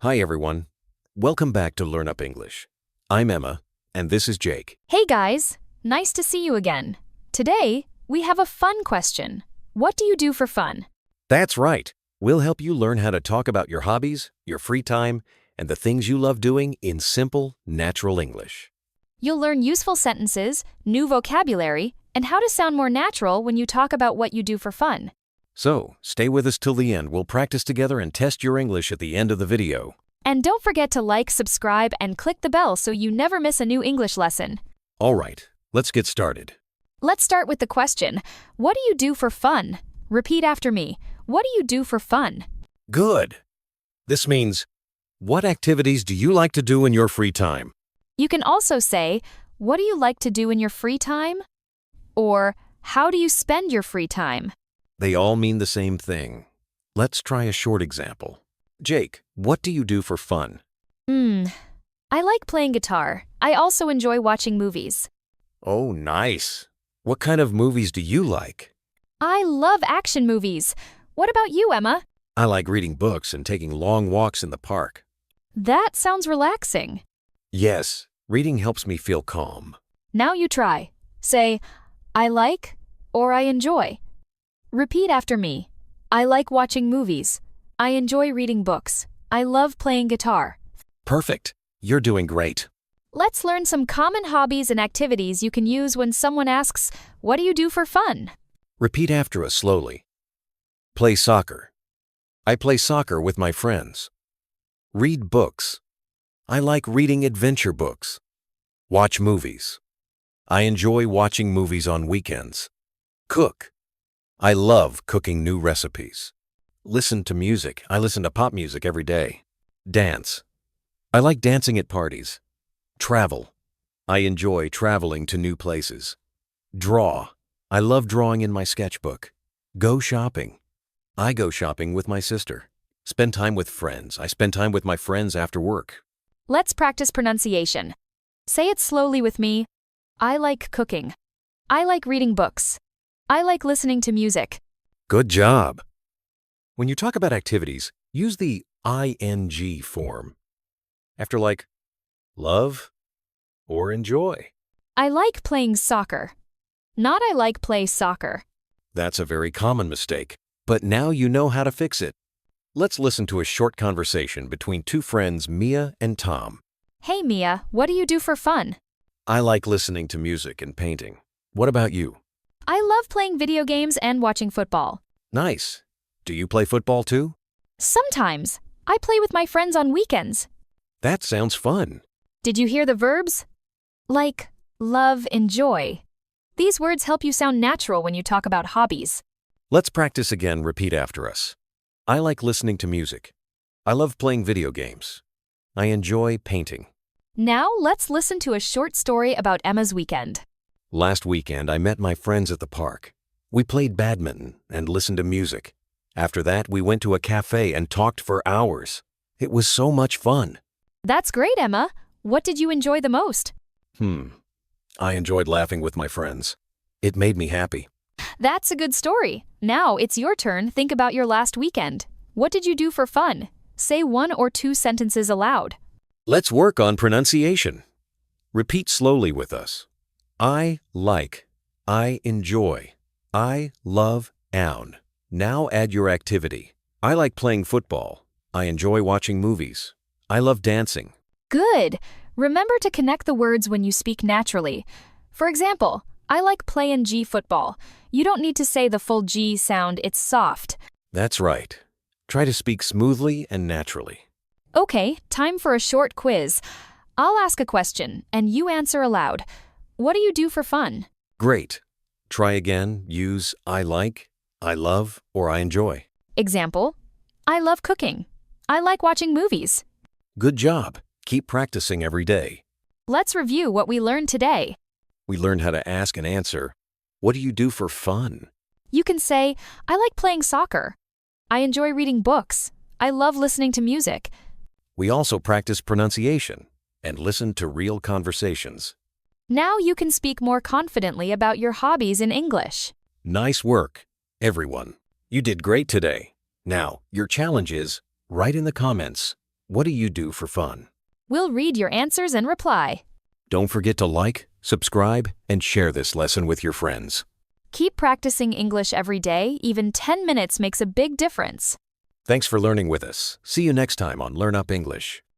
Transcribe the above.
Hi everyone. Welcome back to Learn Up English. I'm Emma, and this is Jake. Hey guys, nice to see you again. Today, we have a fun question. What do you do for fun? That's right. We'll help you learn how to talk about your hobbies, your free time, and the things you love doing in simple, natural English. You'll learn useful sentences, new vocabulary, and how to sound more natural when you talk about what you do for fun. So, stay with us till the end. We'll practice together and test your English at the end of the video. And don't forget to like, subscribe, and click the bell so you never miss a new English lesson. All right, let's get started. Let's start with the question, what do you do for fun? Repeat after me. What do you do for fun? Good. This means, what activities do you like to do in your free time? You can also say, what do you like to do in your free time? Or, how do you spend your free time? They all mean the same thing. Let's try a short example. Jake, what do you do for fun? I like playing guitar. I also enjoy watching movies. Oh, nice. What kind of movies do you like? I love action movies. What about you, Emma? I like reading books and taking long walks in the park. That sounds relaxing. Yes, reading helps me feel calm. Now you try. Say, I like or I enjoy. Repeat after me. I like watching movies. I enjoy reading books. I love playing guitar. Perfect. You're doing great. Let's learn some common hobbies and activities you can use when someone asks, what do you do for fun? Repeat after us slowly. Play soccer. I play soccer with my friends. Read books. I like reading adventure books. Watch movies. I enjoy watching movies on weekends. Cook. I love cooking new recipes. Listen to music. I listen to pop music every day. Dance. I like dancing at parties. Travel. I enjoy traveling to new places. Draw. I love drawing in my sketchbook. Go shopping. I go shopping with my sister. Spend time with friends. I spend time with my friends after work. Let's practice pronunciation. Say it slowly with me. I like cooking. I like reading books. I like listening to music. Good job. When you talk about activities, use the ing form. After like, love or enjoy. I like playing soccer. Not I like play soccer. That's a very common mistake, but now you know how to fix it. Let's listen to a short conversation between two friends, Mia and Tom. Hey Mia, what do you do for fun? I like listening to music and painting. What about you? I love playing video games and watching football. Nice. Do you play football too? Sometimes. I play with my friends on weekends. That sounds fun. Did you hear the verbs? Like, love, enjoy. These words help you sound natural when you talk about hobbies. Let's practice again. Repeat after us. I like listening to music. I love playing video games. I enjoy painting. Now let's listen to a short story about Emma's weekend. Last weekend, I met my friends at the park. We played badminton and listened to music. After that, we went to a cafe and talked for hours. It was so much fun. That's great, Emma. What did you enjoy the most? I enjoyed laughing with my friends. It made me happy. That's a good story. Now it's your turn. Think about your last weekend. What did you do for fun? Say 1 or 2 sentences aloud. Let's work on pronunciation. Repeat slowly with us. I like. I enjoy. I love own. Now add your activity. I like playing football. I enjoy watching movies. I love dancing. Good. Remember to connect the words when you speak naturally. For example, I like playing G football. You don't need to say the full G sound, it's soft. That's right. Try to speak smoothly and naturally. Okay, time for a short quiz. I'll ask a question, and you answer aloud. What do you do for fun? Great. Try again. Use I like, I love, or I enjoy. Example, I love cooking. I like watching movies. Good job. Keep practicing every day. Let's review what we learned today. We learned how to ask and answer, what do you do for fun? You can say, I like playing soccer. I enjoy reading books. I love listening to music. We also practice pronunciation and listen to real conversations. Now you can speak more confidently about your hobbies in English. Nice work, everyone. You did great today. Now, your challenge is, write in the comments, What do you do for fun? We'll read your answers and reply. Don't forget to like, subscribe, and share this lesson with your friends. Keep practicing English every day. Even 10 minutes makes a big difference. Thanks for learning with us. See you next time on Learn Up English.